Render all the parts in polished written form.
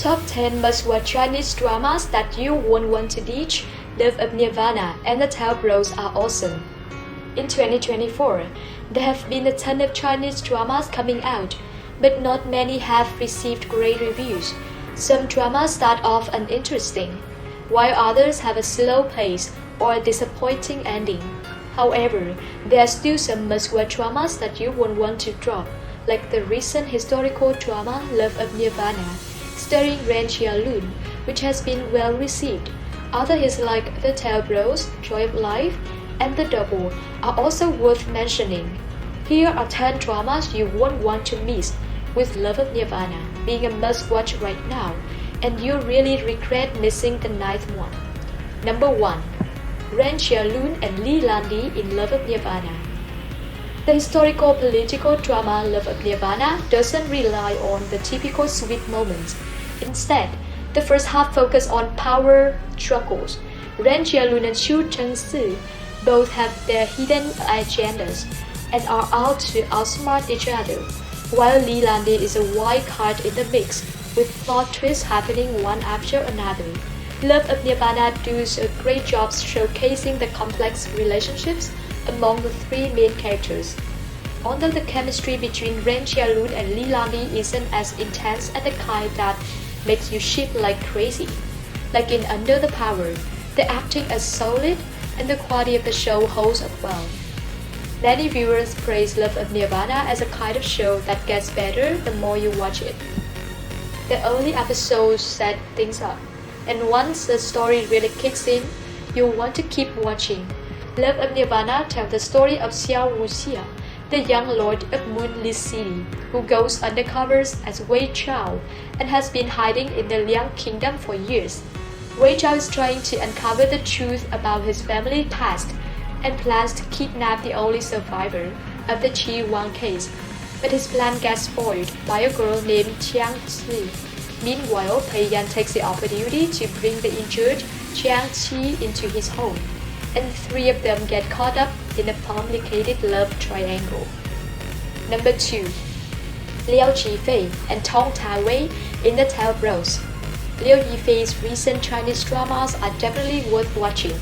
Top 10 must-watch Chinese dramas that you won't want to ditch. Love of Nirvana and The Tao Bros are awesome. In 2024, there have been a ton of Chinese dramas coming out, but not many have received great reviews. Some dramas start off uninteresting, while others have a slow pace or a disappointing ending. However, there are still some must-watch dramas that you won't want to drop, like the recent historical drama Love of Nirvana, starring Ren Jialun, which has been well received. Other hits like The Tao Bros, Joy of Life, and The Double are also worth mentioning. Here are 10 dramas you won't want to miss, with Love of Nirvana being a must-watch right now, and you really regret missing the 9th one. Number 1. Ren Jialun and Landi in Love of Nirvana. The historical political drama Love of Nirvana doesn't rely on the typical sweet moments. Instead, the first half focuses on power struggles. Ren Jialun and Shuxin both have their hidden agendas and are out to outsmart each other, while Landi is a wild card in the mix, with plot twists happening one after another. Love of Nirvana does a great job showcasing the complex relationships among the three main characters. Although the chemistry between Ren Jialun and Landi isn't as intense as the kind that makes you ship like crazy. Like in Under the Power, the acting is solid and the quality of the show holds up well. Many viewers praise Love of Nirvana as a kind of show that gets better the more you watch it. The early episodes set things up, and once the story really kicks in, you'll want to keep watching. Love of Nirvana tells the story of Xingyue, the young lord of Moonlit City, who goes undercover as Zhao and has been hiding in the Liang Kingdom for years. Zhao is trying to uncover the truth about his family past and plans to kidnap the only survivor of the Wang case, but his plan gets spoiled by a girl named Yunxi. Meanwhile, Yan takes the opportunity to bring the injured Jingyi into his home, and the three of them get caught up in a complicated love triangle. Number 2. Yifei and Tong Dawei in The Tao Bros. Yifei's recent Chinese dramas are definitely worth watching.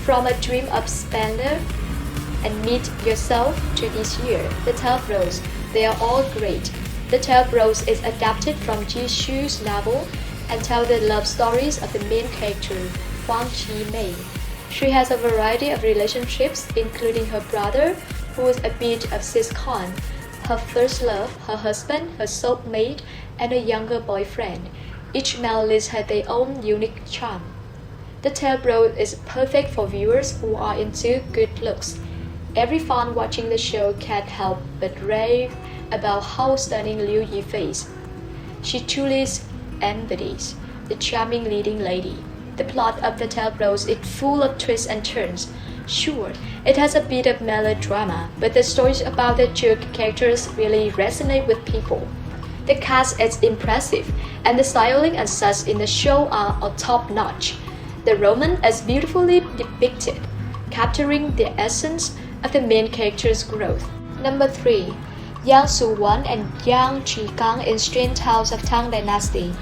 From A Dream of Splendor and Meet Yourself to this year, The Tao Bros, they are all great. The Tao Bros is adapted from Jinmai's novel and tells the love stories of the main character, Wang. She has a variety of relationships, including her brother, who is a bit of cis-con, her first love, her husband, her soulmate, and a younger boyfriend. Each male list has their own unique charm. The Tao Bros is perfect for viewers who are into good looks. Every fan watching the show can't help but rave about how stunning Yifei is. She truly embodies the charming leading lady. The plot of The Tao Bros is full of twists and turns. Sure, it has a bit of melodrama, but the stories about the jerk characters really resonate with people. The cast is impressive, and the styling and sets in the show are top-notch. The romance is beautifully depicted, capturing the essence of the main character's growth. Number 3. Xuwen and Zhigang in Strange Tales of Tang Dynasty.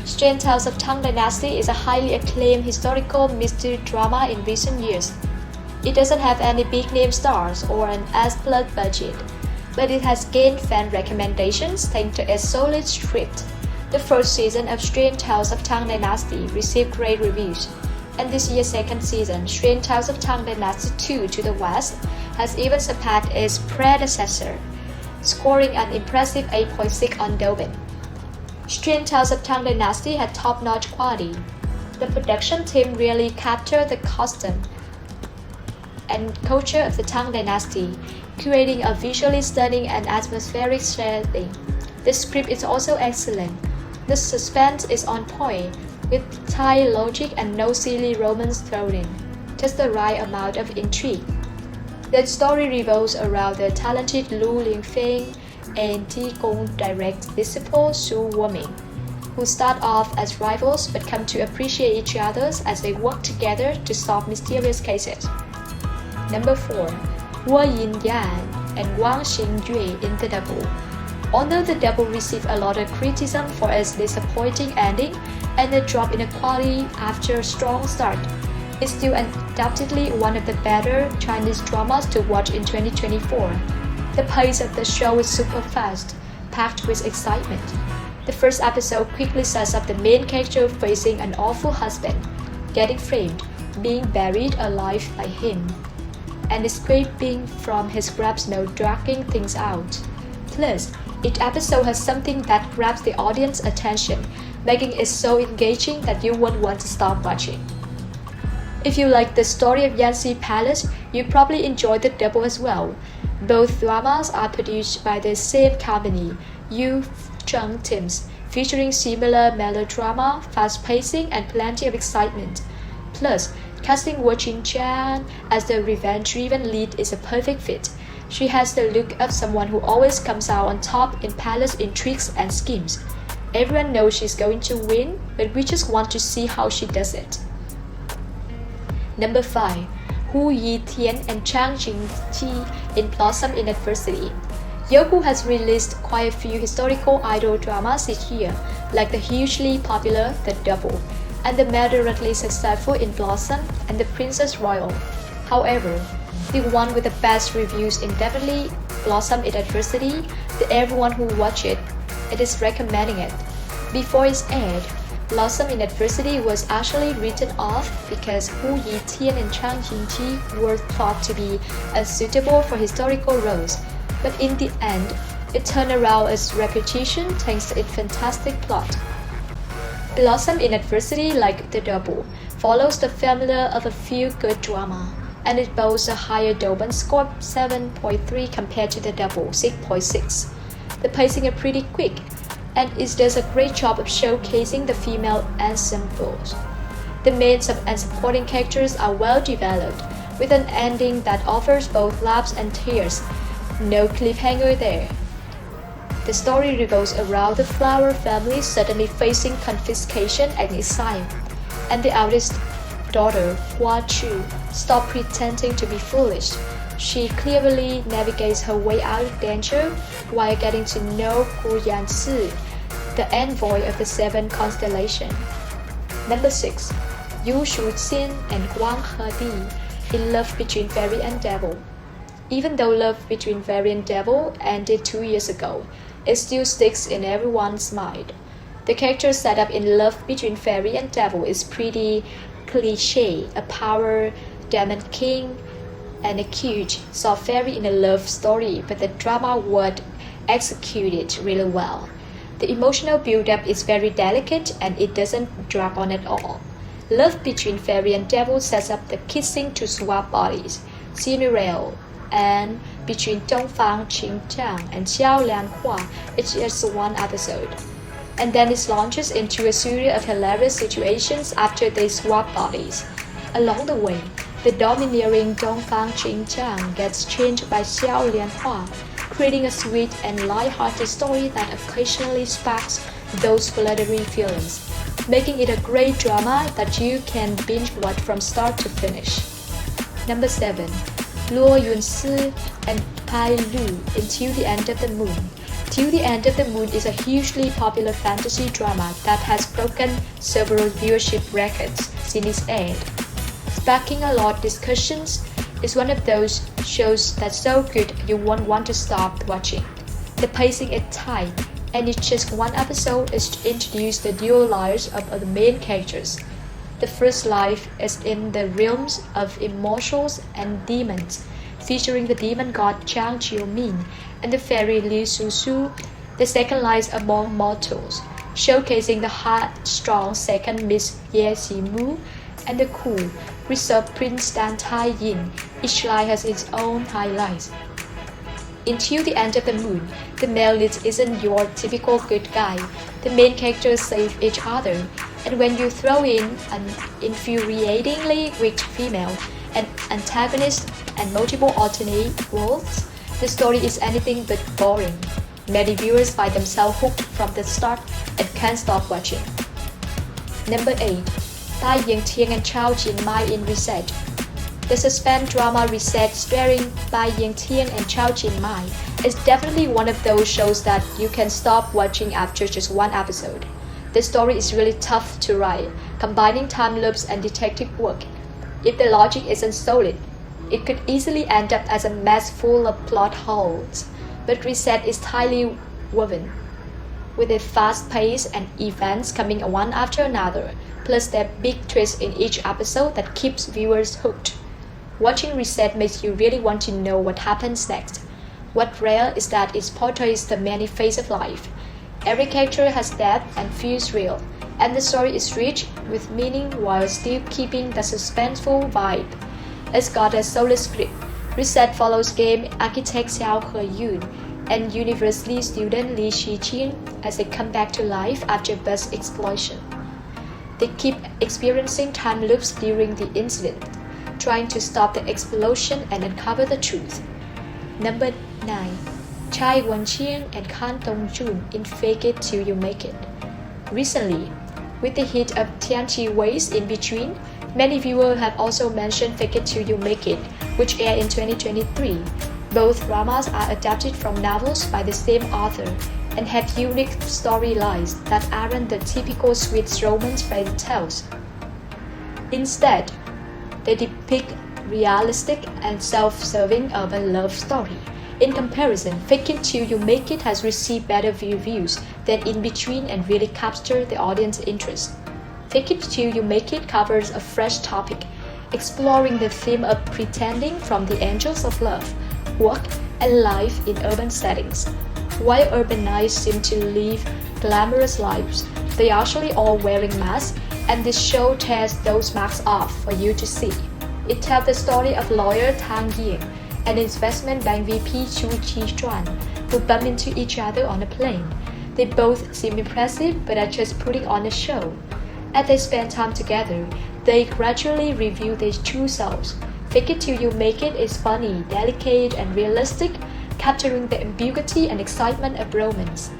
Strange Tales of Tang Dynasty is a highly acclaimed historical mystery drama in recent years. It doesn't have any big-name stars or an as-plot budget, but it has gained fan recommendations thanks to its solid script. The first season of Strange Tales of Tang Dynasty received great reviews, and this year's second season, Strange Tales of Tang Dynasty 2 to the West, has even surpassed its predecessor, scoring an impressive 8.6 on Dawei. Strange Tales of Tang Dynasty had top-notch quality. The production team really captured the costume and culture of the Tang Dynasty, creating a visually stunning and atmospheric setting. The script is also excellent. The suspense is on point, with tight logic and no silly romance thrown in, just the right amount of intrigue. The story revolves around the talented Lu Lingfeng and Tigong direct disciple Xuwen, who start off as rivals but come to appreciate each other as they work together to solve mysterious cases. Number 4. Ruoyun and Wang Xingyue in The Double. Although the double received a lot of criticism for its disappointing ending and a drop in quality after a strong start, it's still undoubtedly one of the better Chinese dramas to watch in 2024. The pace of the show is super fast, packed with excitement. The first episode quickly sets up the main character facing an awful husband, getting framed, being buried alive by him, and escaping from his grabs no dragging things out. Plus, each episode has something that grabs the audience's attention, making it so engaging that you won't want to stop watching. If you like the story of Yunxi Palace, you probably enjoy the double as well. Both dramas are produced by the same company, Zhang teams, featuring similar melodrama, fast pacing, and plenty of excitement. Plus, casting Jinyan as the revenge-driven lead is a perfect fit. She has the look of someone who always comes out on top in palace intrigues and schemes. Everyone knows she's going to win, but we just want to see how she does it. Number 5. Yitian and Jingyi in Blossom in Adversity. Youku has released quite a few historical idol dramas this year, like the hugely popular The Double, and the moderately successful In Blossom and The Princess Royal. However, the one with the best reviews is definitely Blossom in Adversity. Everyone who watched it is recommending it. Before it's aired, Blossom in Adversity was actually written off because Yitian and Jingyi were thought to be unsuitable for historical roles, but in the end, it turned around its reputation thanks to its fantastic plot. Blossom in Adversity, like The Double, follows the formula of a feel-good drama, and it boasts a higher Douban score 7.3 compared to The Double 6.6. The pacing is pretty quick, and it does a great job of showcasing the female ensembles. The main and supporting characters are well developed, with an ending that offers both laughs and tears. No cliffhanger there. The story revolves around the Flower family suddenly facing confiscation and exile, and the eldest daughter, Hua Chu, stops pretending to be foolish. She cleverly navigates her way out of danger while getting to know Gu Yansi, the envoy of the Seven Constellations. Number 6. Shuxin and Wang Hedi in Love Between Fairy and Devil. Even though Love Between Fairy and Devil ended 2 years ago, it still sticks in everyone's mind. The character setup in Love Between Fairy and Devil is pretty cliché, a power demon king and a cute soft fairy in a love story, but the drama was executed really well. The emotional build-up is very delicate and it doesn't drag on at all. Love Between Fairy and Devil sets up the kissing to swap bodies scenario, and between Dongfang Qingjiang and Xiao Lianhua, it's just one episode. And then it launches into a series of hilarious situations after they swap bodies. Along the way, the domineering Dongfang Qingjiang gets changed by Xiao Lianhua, creating a sweet and light-hearted story that occasionally sparks those fluttering feelings, making it a great drama that you can binge-watch from start to finish. Number 7. Ruoyun and Pai Lu in Till the End of the Moon. Till the End of the Moon is a hugely popular fantasy drama that has broken several viewership records since its aired. Sparking a lot of discussions, it's one of those shows that's so good you won't want to stop watching. The pacing is tight, and in just one episode is to introduce the dual lives of the main characters. The first life is in the realms of immortals and demons, featuring the demon god Zhang Jiumin and the fairy Li Su. The second lies among mortals, showcasing the hard-strong second Miss Ye Ximu and the cool, reserved Prince Dan Tai Yin. Each line has its own highlights. Until the End of the Moon, the male lead isn't your typical good guy. The main characters save each other, and when you throw in an infuriatingly weak female, an antagonist, and multiple alternate worlds, the story is anything but boring. Many viewers find themselves hooked from the start and can't stop watching. Number 8. Yitian and Jinmai in Reset. The suspense drama Reset, starring Yitian and Jinmai, It's definitely one of those shows that you can stop watching after just one episode. The story is really tough to write, combining time loops and detective work. If the logic isn't solid, it could easily end up as a mess full of plot holes. But Reset is tightly woven, with a fast pace and events coming one after another, plus their big twist in each episode that keeps viewers hooked. Watching Reset makes you really want to know what happens next. What's rare is that it portrays the many phases of life. Every character has depth and feels real, and the story is rich with meaning while still keeping the suspenseful vibe. It's got a solid script. Reset follows game architect Xiao Ruoyun and university student Li Xijin as they come back to life after bus explosion. They keep experiencing time loops during the incident, trying to stop the explosion and uncover the truth. Number 9. Chai Wenjing and Dongjun in Fake It Till You Make It. Recently, with the hit of Xuwen's In Between, many viewers have also mentioned Fake It Till You Make It, which aired in 2023. Both dramas are adapted from novels by the same author and have unique storylines that aren't the typical sweet romance fairy tales. Instead, they depict realistic and self-serving urban love story. In comparison, Fake It Till You Make It has received better reviews than In Between and really captured the audience's interest. Fake It Till You Make It covers a fresh topic, exploring the theme of pretending from the angels of love, work, and life in urban settings. While urbanites seem to live glamorous lives, they are actually all wearing masks, and this show tears those masks off for you to see. It tells the story of lawyer Tang and investment bank VP Xuwen, who bump into each other on a plane. They both seem impressive but are just putting on a show. As they spend time together, they gradually reveal their true selves. Fake It Till You Make It is funny, delicate, and realistic, capturing the ambiguity and excitement of romance.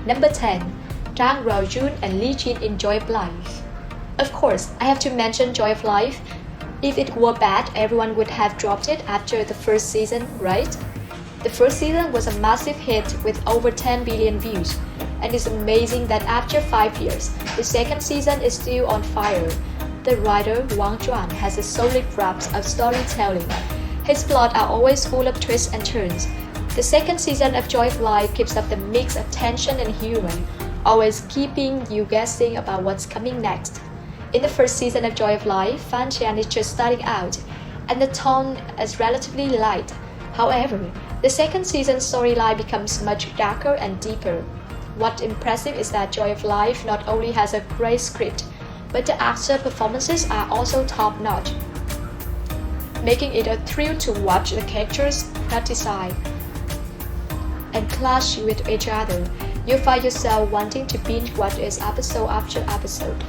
Number 10. Zhang Ruoyun and Li Jin in Joy of Life. Of course, I have to mention Joy of Life. If it were bad, everyone would have dropped it after the first season, right? The first season was a massive hit with over 10 billion views, and it's amazing that after 5 years, the second season is still on fire. The writer Wang has a solid grasp of storytelling. His plots are always full of twists and turns. The second season of Joy of Life keeps up the mix of tension and humor, always keeping you guessing about what's coming next. In the first season of Joy of Life, Fanqian is just starting out, and the tone is relatively light. However, the second season's storyline becomes much darker and deeper. What's impressive is that Joy of Life not only has a great script, but the actor performances are also top-notch, making it a thrill to watch the characters criticize and clash with each other. You find yourself wanting to binge watch it episode after episode.